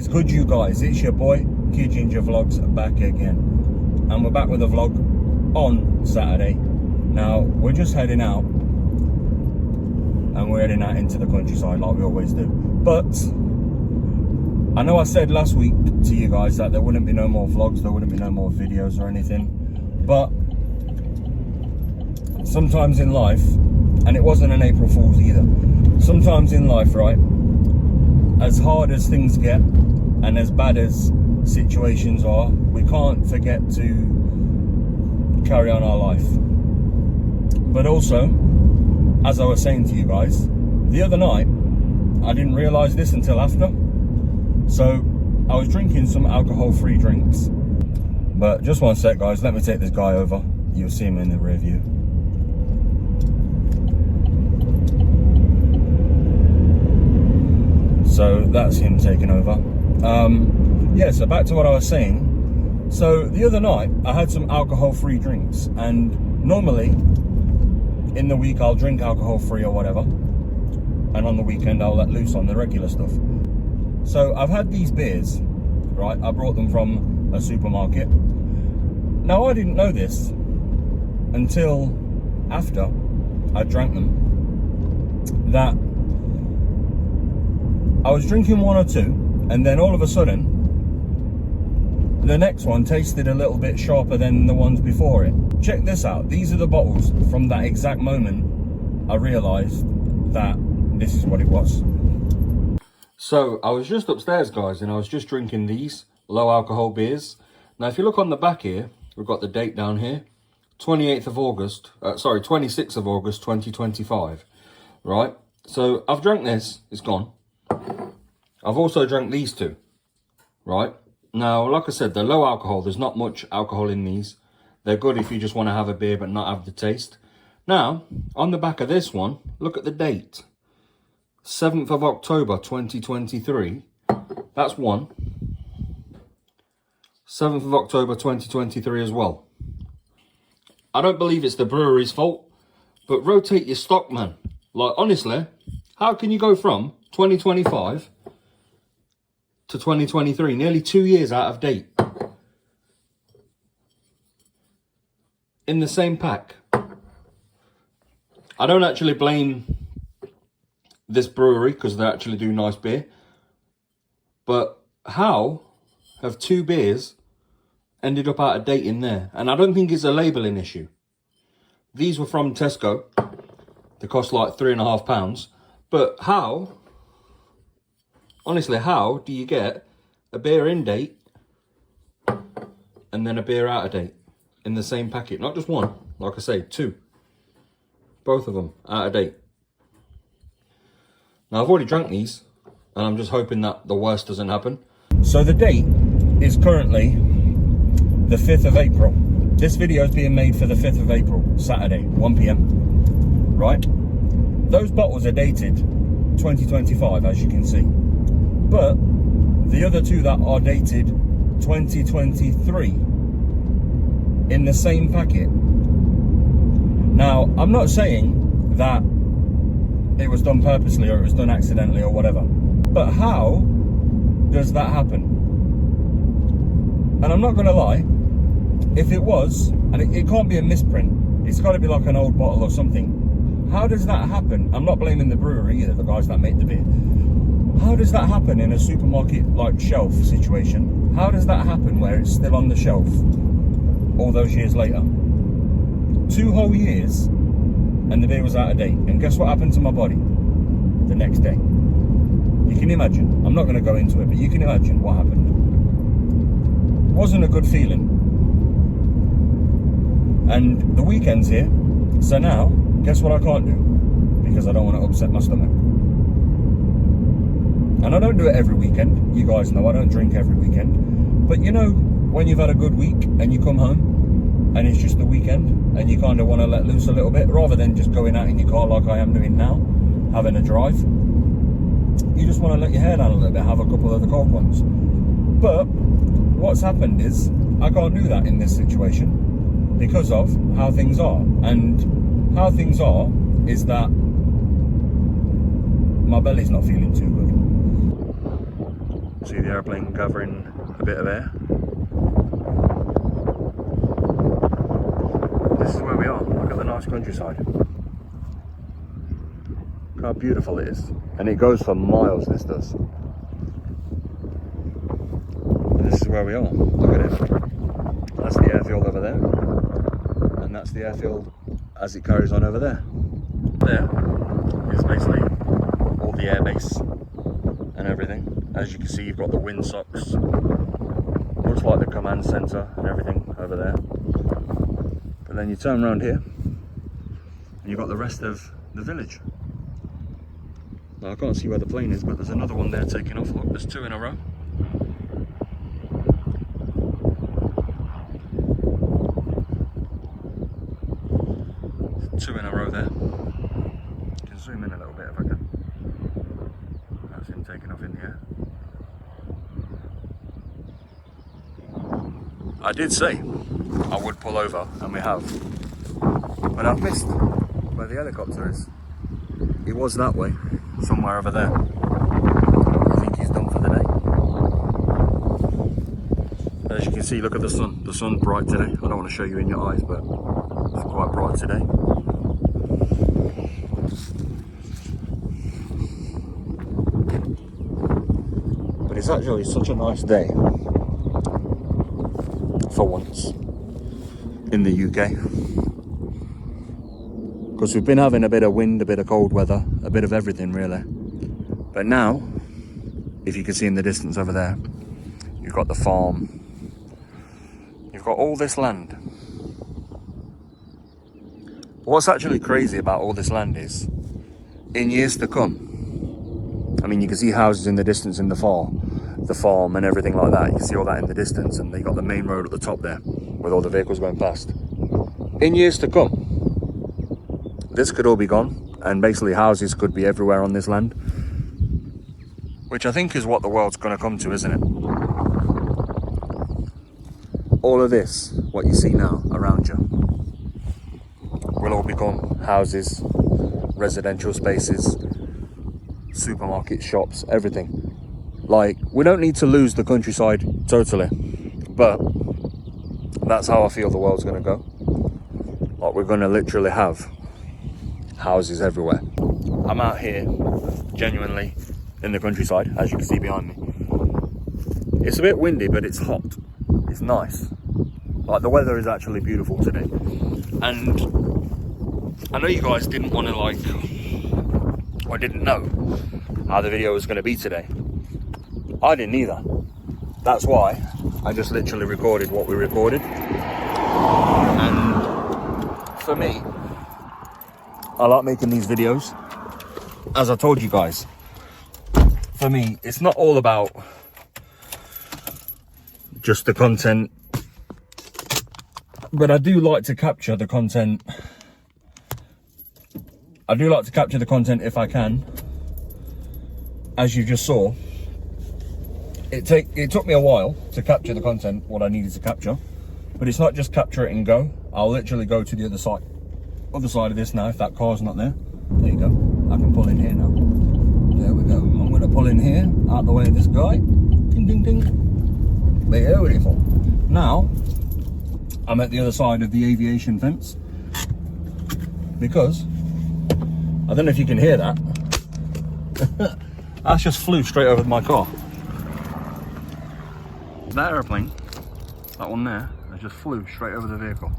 good, you guys? It's your boy Kid Ginger Vlogs back again, and we're back with a vlog on Saturday. Now we're just heading out, and we're heading out into the countryside like we always do. But I know I said last week to you guys that there wouldn't be no more vlogs, there wouldn't be no more videos or anything, but sometimes in life, and it wasn't an April Fool's either, sometimes in life, right, as hard as things get and as bad as situations are, we can't forget to carry on our life. But also, as I was saying to you guys, the other night, I didn't realise this until after. So I was drinking some alcohol-free drinks. But just one sec, guys, let me take this guy over. You'll see him in the rear view. So that's him taking over. Yeah, so back to what I was saying. So the other night I had some alcohol-free drinks, and normally in the week I'll drink alcohol-free or whatever, and on the weekend I'll let loose on the regular stuff. So I've had these beers, right? I brought them from a supermarket. Now I didn't know this until after I drank them, that I was drinking one or two, and then all of a sudden the next one tasted a little bit sharper than the ones before it. Check this out. These are the bottles from that exact moment I realized that this is what it was. So I was just upstairs, guys, and I was just drinking these low alcohol beers. Now if you look on the back here, we've got the date down here, 26th of August 2025, right? So I've drank this, it's gone. I've also drank these two, right? Now, like I said, they're low alcohol. There's not much alcohol in these. They're good if you just want to have a beer but not have the taste. Now, on the back of this one, look at the date. 7th of October, 2023. That's one. 7th of October, 2023 as well. I don't believe it's the brewery's fault, but rotate your stock, man. Like, honestly, how can you go from 2025 to 2023, nearly 2 years out of date, in the same pack? I don't actually blame this brewery because they actually do nice beer, but how have two beers ended up out of date in there? And I don't think it's a labelling issue. These were from Tesco. They cost like £3.50, but how, honestly, how do you get a beer in date and then a beer out of date in the same packet? Not just one, like I say, two. Both of them out of date. Now, I've already drank these, and I'm just hoping that the worst doesn't happen. So the date is currently the 5th of April. This video is being made for the 5th of April, Saturday, 1 PM, right? Those bottles are dated 2025, as you can see. But the other two that are dated 2023 in the same packet. Now, I'm not saying that it was done purposely or it was done accidentally or whatever, but how does that happen? And I'm not gonna lie, if it was, and it can't be a misprint, it's got to be like an old bottle or something. How does that happen? I'm not blaming the brewery either, the guys that make the beer. How does that happen in a supermarket like shelf situation? How does that happen where it's still on the shelf all those years later? 2 whole years and the beer was out of date. And guess what happened to my body the next day? You can imagine. I'm not going to go into it, but you can imagine what happened. It wasn't a good feeling. And the weekend's here, so now, guess what I can't do? Because I don't want to upset my stomach. And I don't do it every weekend. You guys know I don't drink every weekend. But you know, when you've had a good week and you come home and it's just the weekend and you kind of want to let loose a little bit, rather than just going out in your car like I am doing now, having a drive, you just want to let your hair down a little bit, have a couple of the cold ones. But what's happened is I can't do that in this situation because of how things are. And how things are is that my belly's not feeling too good. See the airplane gathering a bit of air. This is where we are. Look at the nice countryside. Look how beautiful it is. And it goes for miles, this does. This is where we are. Look at it. That's the airfield over there. And that's the airfield as it carries on over there. There is basically all the airbase and everything. As you can see, you've got the windsocks. Looks like the command center and everything over there. But then you turn around here and you've got the rest of the village. Now I can't see where the plane is, but there's another one there taking off. Look, there's two in a row. Two in a row there. You can zoom in a little bit if I can. That's him taking off in the air. I did say I would pull over, and we have. But I've missed where the helicopter is. He was that way, somewhere over there. I think he's done for the day. As you can see, look at the sun. The sun's bright today. I don't want to show you in your eyes, but it's quite bright today. But it's actually such a nice day for once in the UK, because we've been having a bit of wind, a bit of cold weather, a bit of everything really. But now, if you can see in the distance over there, you've got the farm, you've got all this land. What's actually crazy about all this land is, in years to come, I mean, you can see houses in the distance in the farm and everything like that. You can see all that in the distance, and they got the main road at the top there with all the vehicles going past. In years to come, this could all be gone, and basically houses could be everywhere on this land, which I think is what the world's going to come to, isn't it? All of this, what you see now around you, will all become houses, residential spaces, supermarkets, shops, everything. Like, we don't need to lose the countryside totally, but that's how I feel the world's going to go. Like, we're going to literally have houses everywhere. I'm out here, genuinely, in the countryside, as you can see behind me. It's a bit windy, but it's hot. It's nice. Like, the weather is actually beautiful today. And I know you guys didn't want to, like, or didn't know how the video was going to be today. I didn't either. That's why I just literally recorded what we recorded. And for me, I like making these videos. As I told you guys, for me, it's not all about just the content, but I do like to capture the content. I do like to capture the content if I can. As you just saw, it took me a while to capture the content, what I needed to capture, but it's not just capture it and go. I'll literally go to the other side of this now, if that car's not there. There you go. I can pull in here now. There we go. I'm going to pull in here, out the way of this guy. Ding, ding, ding. Beautiful. Now, I'm at the other side of the aviation fence, because, I don't know if you can hear that. That just flew straight over my car. That aeroplane, that one there, that just flew straight over the vehicle.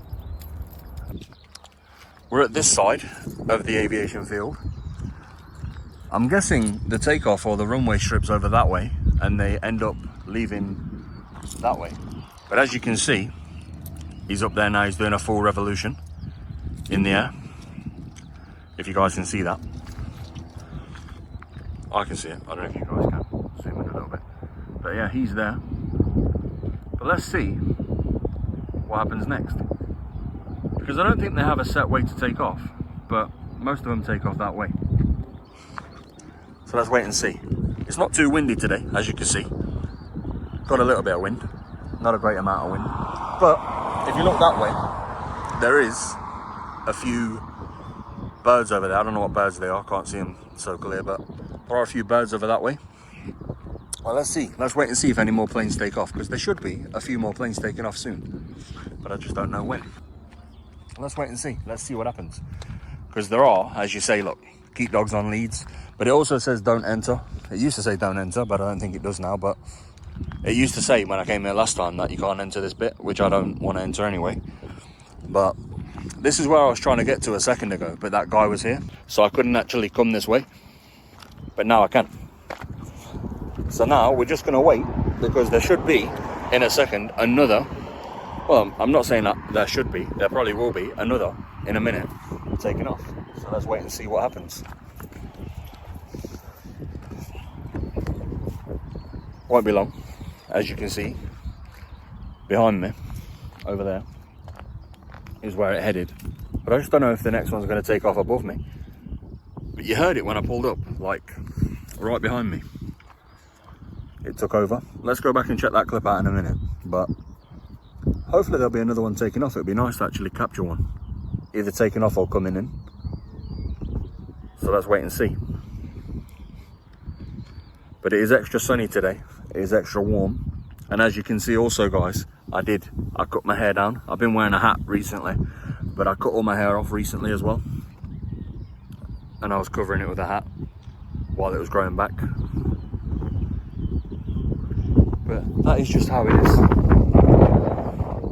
We're at this side of the aviation field. I'm guessing the takeoff or the runway strips over that way, and they end up leaving that way. But as you can see, he's up there now, he's doing a full revolution in the air. If you guys can see that. I can see it, I don't know if you guys can. Zoom in a little bit. But yeah, he's there. But let's see what happens next. Because I don't think they have a set way to take off, but most of them take off that way. So let's wait and see. It's not too windy today, as you can see. Got a little bit of wind, not a great amount of wind. But if you look that way, there is a few birds over there. I don't know what birds they are, can't see them so clear, but there are a few birds over that way. Well, let's see. Let's wait and see if any more planes take off, because there should be a few more planes taking off soon. But I just don't know when. Let's wait and see. Let's see what happens. Because there are, as you say, look, keep dogs on leads. But it also says don't enter. It used to say don't enter, but I don't think it does now. But it used to say when I came here last time that you can't enter this bit, which I don't want to enter anyway. But this is where I was trying to get to a second ago, but that guy was here. So I couldn't actually come this way. But now I can. So now we're just going to wait, because there should be, in a second, another. Well, I'm not saying that there should be. There probably will be another in a minute taking off. So let's wait and see what happens. Won't be long, as you can see. Behind me, over there, is where it headed. But I just don't know if the next one's going to take off above me. But you heard it when I pulled up, like right behind me. It took over. Let's go back and check that clip out in a minute. But hopefully there'll be another one taking off. It'd be nice to actually capture one, either taking off or coming in. So let's wait and see. But it is extra sunny today. It is extra warm. And as you can see also, guys, I cut my hair down. I've been wearing a hat recently, but I cut all my hair off recently as well. And I was covering it with a hat while it was growing back. But that is just how it is.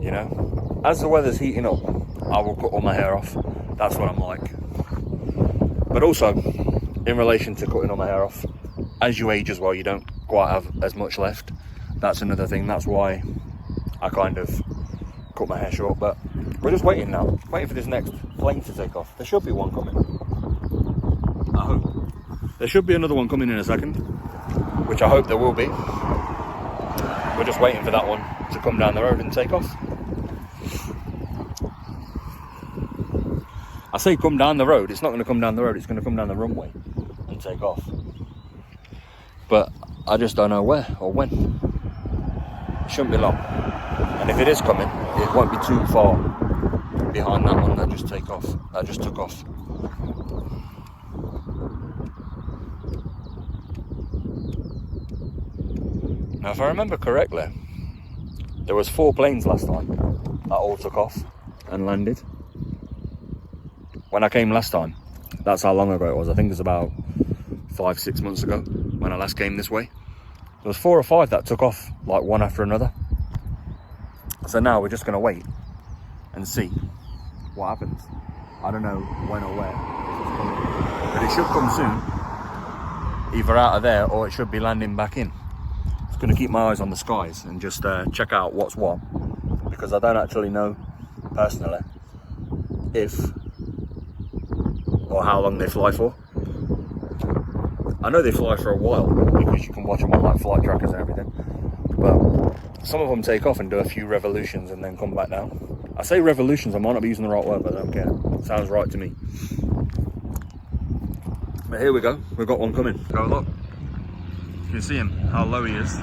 You know, as the weather's heating up, I will cut all my hair off. That's what I'm like. But also, in relation to cutting all my hair off, as you age as well, you don't quite have as much left. That's another thing. That's why I kind of cut my hair short. But we're just waiting now, waiting for this next plane to take off. There should be one coming. I hope. There should be another one coming in a second, which I hope there will be. We're just waiting for that one to come down the road and take off. I say come down the road, it's not going to come down the road, it's going to come down the runway and take off. But I just don't know where or when. It shouldn't be long. And if it is coming, it won't be too far behind that one that just took off. Now, if I remember correctly, there was 4 planes last time that all took off and landed. When I came last time, that's how long ago it was. I think it was about 5-6 months ago when I last came this way. There was 4 or 5 that took off, like one after another. So now we're just going to wait and see what happens. I don't know when or where, but it should come soon, either out of there or it should be landing back in. I'm going to keep my eyes on the skies and just check out what's what, because I don't actually know personally if or how long they fly for. I know they fly for a while because you can watch them on like flight trackers and everything, but some of them take off and do a few revolutions and then come back down. I say revolutions, I might not be using the right word, but I don't care. It sounds right to me. But here we go, we've got one coming. Go look. You can see him, how low he is.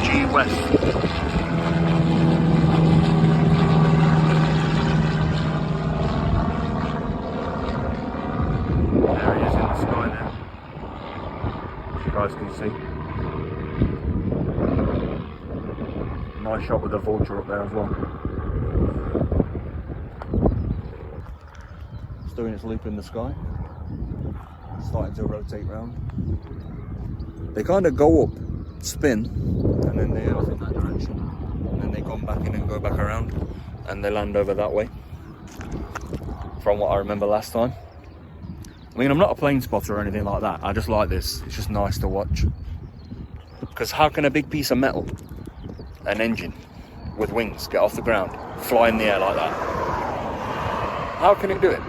G West. There he is in the sky there. As you guys can see. Nice shot with the vulture up there as well. Doing its loop in the sky, starting to rotate round. They kind of go up, spin, and then they head off in that direction, and then they come back in and go back around, and they land over that way, from what I remember last time. I mean, I'm not a plane spotter or anything like that, I just like this. It's just nice to watch, because how can a big piece of metal, an engine with wings, get off the ground, fly in the air like that? How can it do it?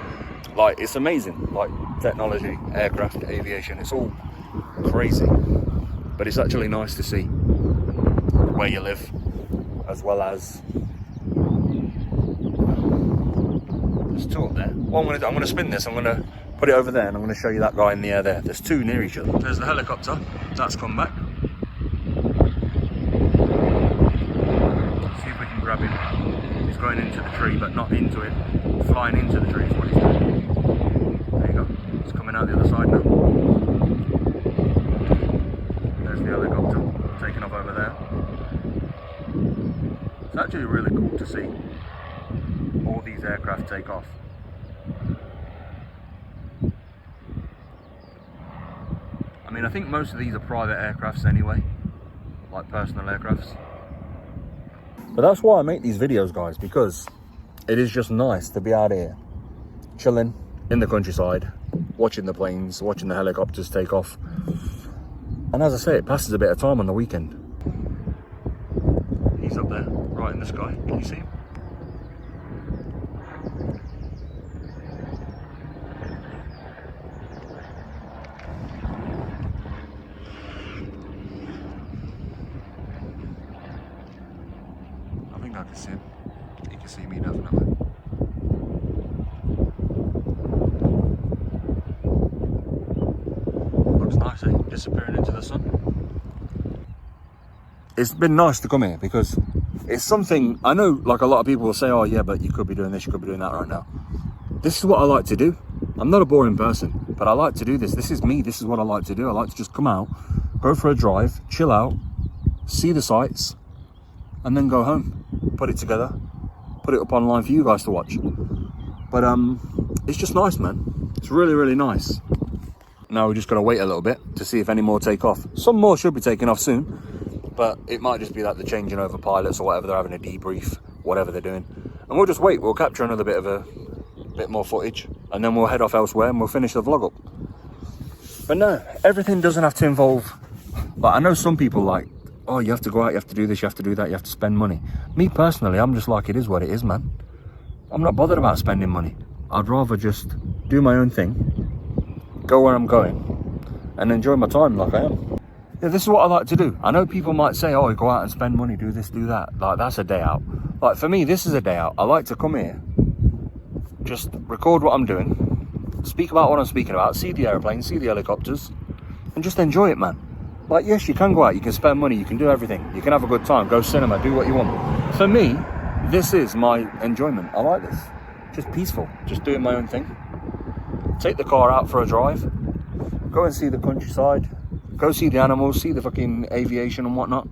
Like, it's amazing, like technology, aircraft, aviation, it's all crazy. But it's actually nice to see where you live, as well as there's 2 up there. Well, I'm gonna spin this, I'm gonna put it over there, and I'm gonna show you that guy in the air there. There's 2 near each other. There's the helicopter, that's come back. See if we can grab him. He's going into the tree, but not into it. Flying into the tree is what he's doing. out the other side now. There's the helicopter taking off over there. It's actually really cool to see all these aircraft take off. I mean, I think most of these are private aircrafts anyway, like personal aircrafts. But that's why I make these videos, guys, because it is just nice to be out here, chilling in the countryside, watching the planes, watching the helicopters take off. And as I say, it passes a bit of time on the weekend. He's up there, right in the sky. Can you see him? I think I can see him. He can see me definitely. Looks nice, eh? Disappearing into the sun. It's been nice to come here because it's something, I know like a lot of people will say, oh yeah, but you could be doing this, you could be doing that right now. This is what I like to do. I'm not a boring person, but I like to do this. This is me, this is what I like to do. I like to just come out, go for a drive, chill out, see the sights, and then go home, put it together, put it up online for you guys to watch. But it's just nice, man. It's really, really nice. Now we're just gonna wait a little bit to see if any more take off. Some more should be taking off soon, but it might just be that they're changing over pilots or whatever, they're having a debrief, whatever they're doing. And we'll just wait, we'll capture another bit more footage, and then we'll head off elsewhere and we'll finish the vlog up. But no, everything doesn't have to involve, like I know some people like, oh, you have to go out, you have to do this, you have to do that, you have to spend money. Me personally, I'm just like, it is what it is, man. I'm not bothered about spending money. I'd rather just do my own thing, go where I'm going, and enjoy my time like I am. Yeah, this is what I like to do. I know people might say, oh, you go out and spend money, do this, do that. Like, that's a day out. Like, for me, this is a day out. I like to come here, just record what I'm doing, speak about what I'm speaking about, see the airplanes, see the helicopters, and just enjoy it, man. Like, yes, you can go out, you can spend money, you can do everything. You can have a good time, go cinema, do what you want. For me, this is my enjoyment. I like this. Just peaceful, just doing my own thing. Take the car out for a drive, go and see the countryside, go see the animals, see the fucking aviation and whatnot.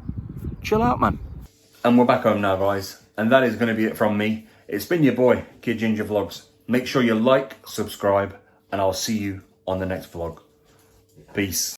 Chill out, man. And we're back home now, guys. And that is going to be it from me. It's been your boy, Kid Ginger Vlogs. Make sure you like, subscribe, and I'll see you on the next vlog. Peace.